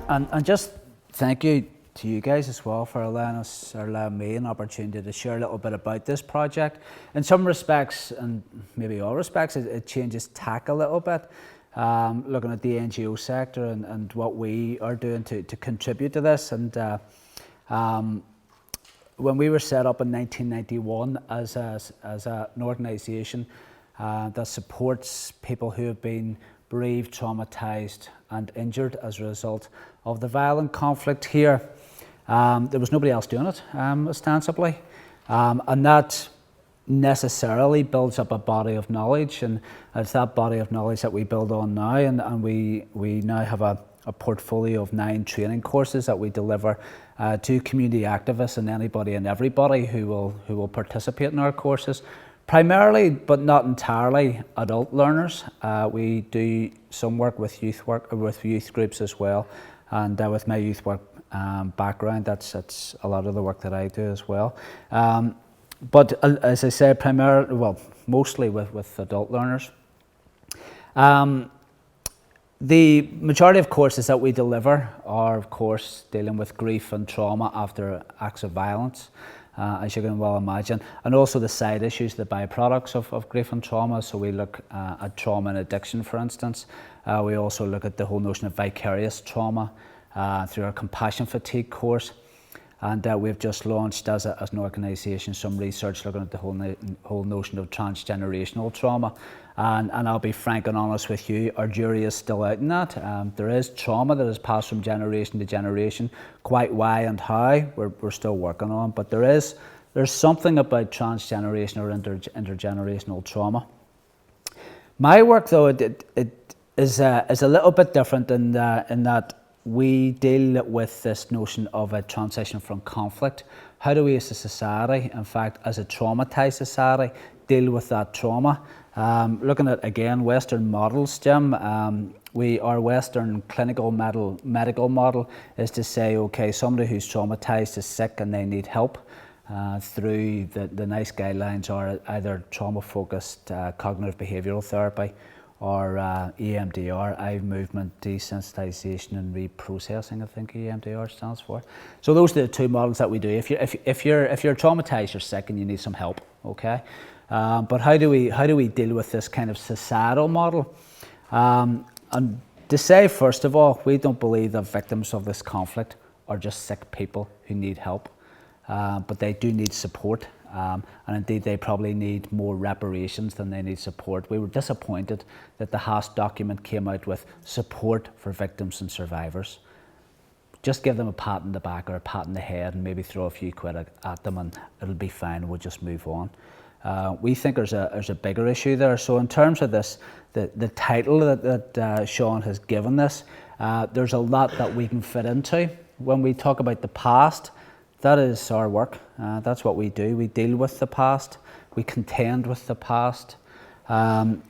And just thank you to you guys as well for allowing me an opportunity to share a little bit about this project. In some respects, and maybe all respects, it changes tack a little bit, looking at the NGO sector and what we are doing to contribute to this. And when we were set up in 1991 as an organisation that supports people who have been bereaved, traumatised and injured as a result of the violent conflict here, there was nobody else doing it, ostensibly, and that necessarily builds up a body of knowledge, and it's that body of knowledge that we build on now, and we now have a portfolio of 9 training courses that we deliver to community activists and anybody and everybody who will participate in our courses. Primarily, but not entirely, adult learners. We do some work with youth groups as well, and with my youth work background, that's a lot of the work that I do as well. But as I said, mostly with adult learners. The majority of courses that we deliver are, of course, dealing with grief and trauma after acts of violence, as you can well imagine, and also the side issues, the byproducts of grief and trauma. So we look at trauma and addiction, for instance. We also look at the whole notion of vicarious trauma through our compassion fatigue course. And we've just launched as an organisation some research looking at the whole notion of transgenerational trauma. And I'll be frank and honest with you, our jury is still out in that. There is trauma that is passed from generation to generation. Quite why and how, we're still working on. But there's something about transgenerational or intergenerational trauma. My work, though, it is a little bit different in that we deal with this notion of a transition from conflict. How do we as a society, in fact, as a traumatised society, deal with that trauma? Looking at, again, Western models, Jim, our Western clinical medical model is to say, okay, somebody who's traumatised is sick and they need help. Through the nice guidelines are either trauma-focused cognitive behavioural therapy or EMDR, eye movement desensitization and reprocessing, I think EMDR stands for. So those are the 2 models that we do. If you're traumatized, you're sick and you need some help, okay? But how do we deal with this kind of societal model? And to say, first of all, we don't believe that victims of this conflict are just sick people who need help, but they do need support. And indeed, they probably need more reparations than they need support. We were disappointed that the Haas document came out with support for victims and survivors. Just give them a pat on the back or a pat on the head and maybe throw a few quid at them and it'll be fine, we'll just move on. We think there's a bigger issue there. So in terms of this, the title that Sean has given this, there's a lot that we can fit into. When we talk about the past, that is our work. That's what we do. We deal with the past. We contend with the past.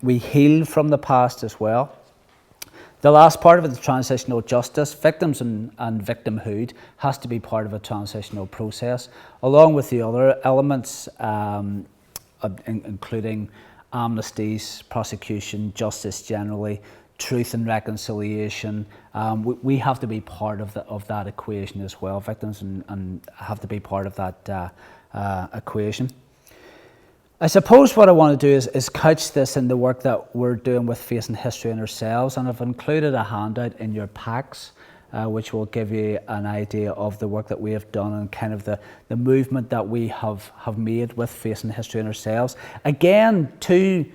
We heal from the past as well. The last part of it, the transitional justice, victims and victimhood has to be part of a transitional process, along with the other elements, including amnesties, prosecution, justice generally, truth and reconciliation. We have to be part of that equation as well. Victims and have to be part of that equation. I suppose what I want to do is couch this in the work that we're doing with Facing History and Ourselves, and I've included a handout in your packs which will give you an idea of the work that we have done and kind of the movement that we have made with Facing History and Ourselves. Again, 2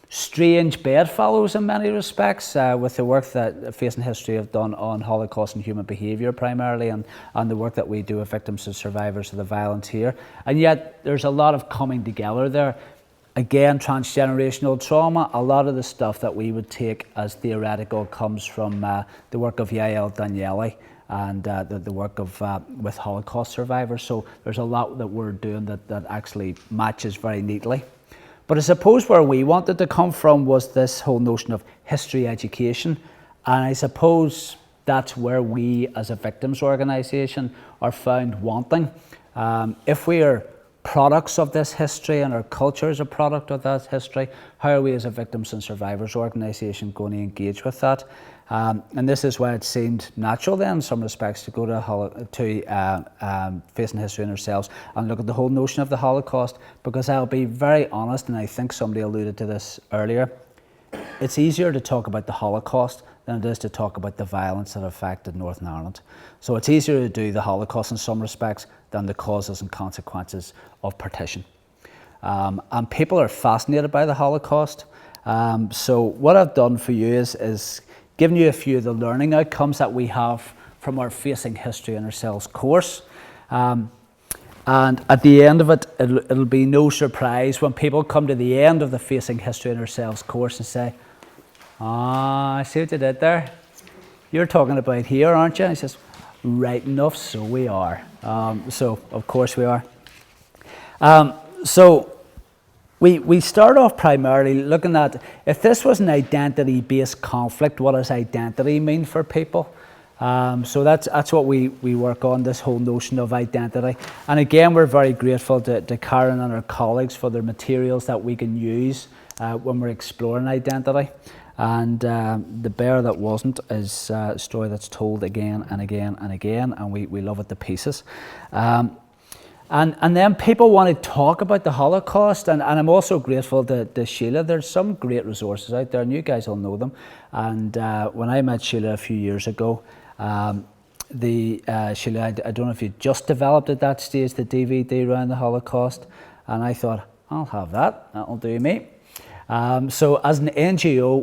strange bedfellows in many respects, with the work that Facing History have done on Holocaust and human behaviour primarily, and the work that we do with victims and survivors of the violence here. And yet there's a lot of coming together there. Again, transgenerational trauma, a lot of the stuff that we would take as theoretical comes from the work of Yael Danieli and the work of with Holocaust survivors. So there's a lot that we're doing that actually matches very neatly. But I suppose where we wanted to come from was this whole notion of history education. And I suppose that's where we as a victims organisation are found wanting. If we are products of this history, and our culture is a product of that history. How are we as a victims and survivors organisation going to engage with that? And this is why it seemed natural then in some respects to go to Facing History in Ourselves and look at the whole notion of the Holocaust, because I'll be very honest, and I think somebody alluded to this earlier, it's easier to talk about the Holocaust than it is to talk about the violence that affected Northern Ireland. So it's easier to do the Holocaust in some respects than the causes and consequences of partition. And people are fascinated by the Holocaust. So what I've done for you is given you a few of the learning outcomes that we have from our Facing History in Ourselves course. And at the end of it, it'll be no surprise when people come to the end of the Facing History in Ourselves course and say, I see what you did there. You're talking about here, aren't you? And he says, right enough, so we are. So, of course we are. So, we start off primarily looking at, if this was an identity-based conflict, what does identity mean for people? So that's what we work on, this whole notion of identity. And again, we're very grateful to Karen and our colleagues for their materials that we can use when we're exploring identity. And The Bear That Wasn't is a story that's told again and again and again, and we love it to pieces. And then people want to talk about the Holocaust, and I'm also grateful to Sheila. There's some great resources out there, and you guys all know them. And when I met Sheila a few years ago, Sheila, I don't know if you just developed at that stage the DVD around the Holocaust, and I thought, I'll have that, that'll do me. So as an NGO,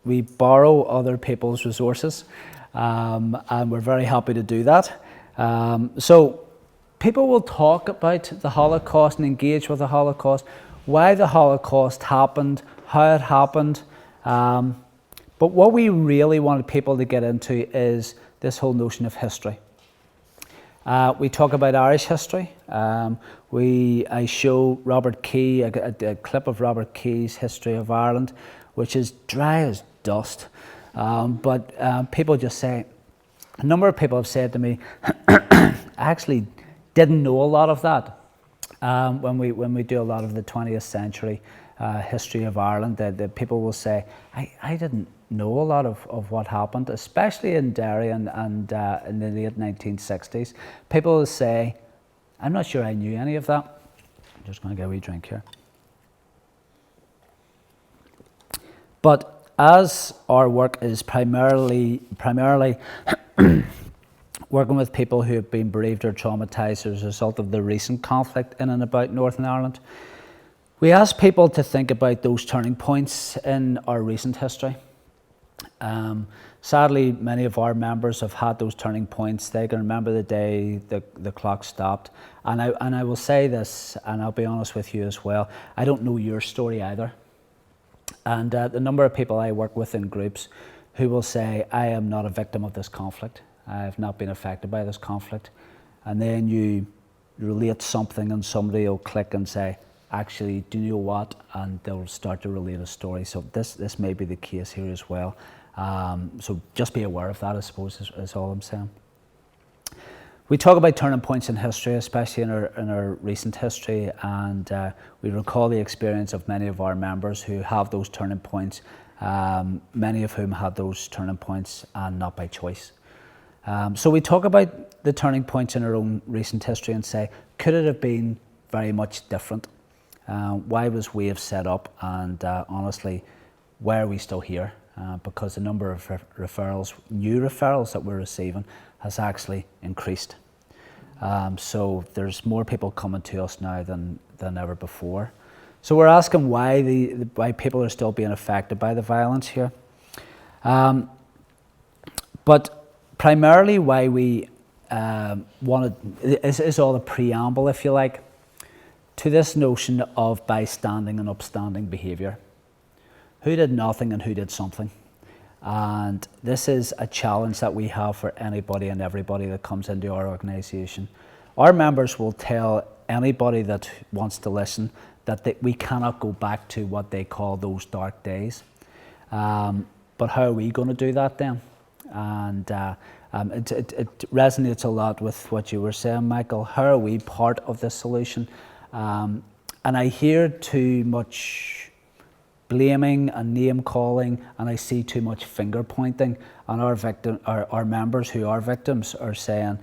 we borrow other people's resources, and we're very happy to do that. So people will talk about the Holocaust and engage with the Holocaust, why the Holocaust happened, how it happened. But what we really wanted people to get into is this whole notion of history. We talk about Irish history. I show Robert Key, a clip of Robert Key's History of Ireland, which is dry as dust. But people just say, a number of people have said to me, I actually didn't know a lot of that. When we do a lot of the 20th century history of Ireland, the people will say, I didn't know a lot of what happened, especially in Derry and in the late 1960s. People will say, I'm not sure I knew any of that. I'm just going to get a wee drink here. But as our work is primarily working with people who have been bereaved or traumatised as a result of the recent conflict in and about Northern Ireland, we ask people to think about those turning points in our recent history. Sadly, many of our members have had those turning points. They can remember the day the clock stopped. And I will say this, and I'll be honest with you as well, I don't know your story either. And the number of people I work with in groups who will say, I am not a victim of this conflict. I have not been affected by this conflict. And then you relate something and somebody will click and say, actually, do you know what? And they'll start to relate a story. So this may be the case here as well. So just be aware of that, I suppose, is all I'm saying. We talk about turning points in history, especially in our recent history, and we recall the experience of many of our members who have those turning points, many of whom had those turning points and not by choice. So we talk about the turning points in our own recent history and say, could it have been very much different? Why was WAVE set up? And honestly, why are we still here? Because the number of referrals, new referrals that we're receiving has actually increased. So there's more people coming to us now than ever before. So we're asking why people are still being affected by the violence here. But primarily why we wanted, is all the preamble, if you like, to this notion of bystanding and upstanding behaviour. Who did nothing and who did something? And this is a challenge that we have for anybody and everybody that comes into our organisation. Our members will tell anybody that wants to listen that we cannot go back to what they call those dark days. But how are we going to do that then? And it resonates a lot with what you were saying, Michael. How are we part of the solution? And I hear too much blaming and name calling, and I see too much finger pointing. And our members who are victims are saying,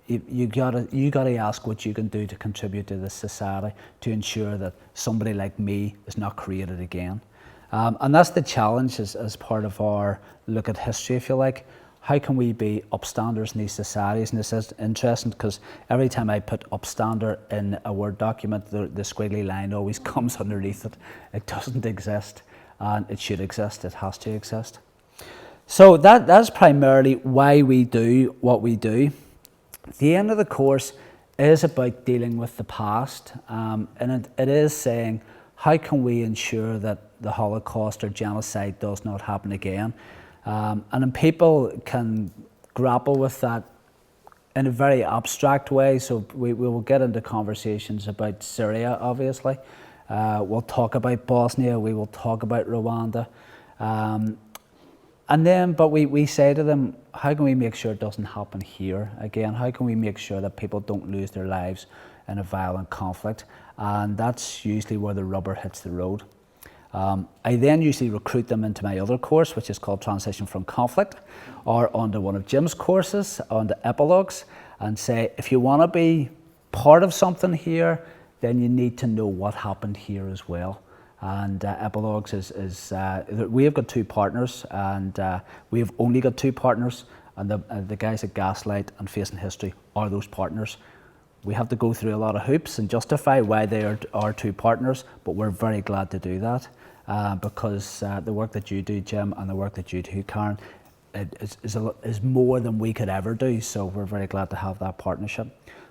you gotta ask what you can do to contribute to this society to ensure that somebody like me is not created again. And that's the challenge as part of our look at history, if you like. How can we be upstanders in these societies? And this is interesting because every time I put upstander in a Word document, the squiggly line always comes underneath it. It doesn't exist, and it should exist. It has to exist. So that's primarily why we do what we do. The end of the course is about dealing with the past, and it is saying, how can we ensure that the Holocaust or genocide does not happen again? And then people can grapple with that in a very abstract way. So we will get into conversations about Syria, obviously. We'll talk about Bosnia, we will talk about Rwanda. But we say to them, how can we make sure it doesn't happen here again? How can we make sure that people don't lose their lives in a violent conflict? And that's usually where the rubber hits the road. I then usually recruit them into my other course, which is called Transition from Conflict, or onto one of Jim's courses, onto Epilogues, and say, if you want to be part of something here, then you need to know what happened here as well. And Epilogues we have got two partners, and we have only got two partners, and the guys at Gaslight and Facing History are those partners. We have to go through a lot of hoops and justify why they are our two partners, but we're very glad to do that because the work that you do, Jim, and the work that you do, Karen, is more than we could ever do. So we're very glad to have that partnership.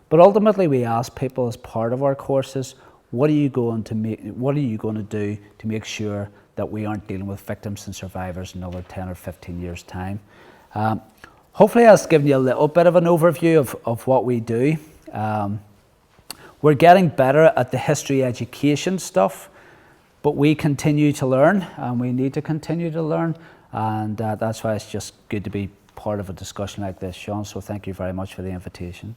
But ultimately, we ask people as part of our courses, what are you going to do to make sure that we aren't dealing with victims and survivors in another 10 or 15 years' time? Hopefully, I've given you a little bit of an overview of what we do. We're getting better at the history education stuff, but we continue to learn, and we need to continue to learn, and that's why it's just good to be part of a discussion like this, Sean, so thank you very much for the invitation.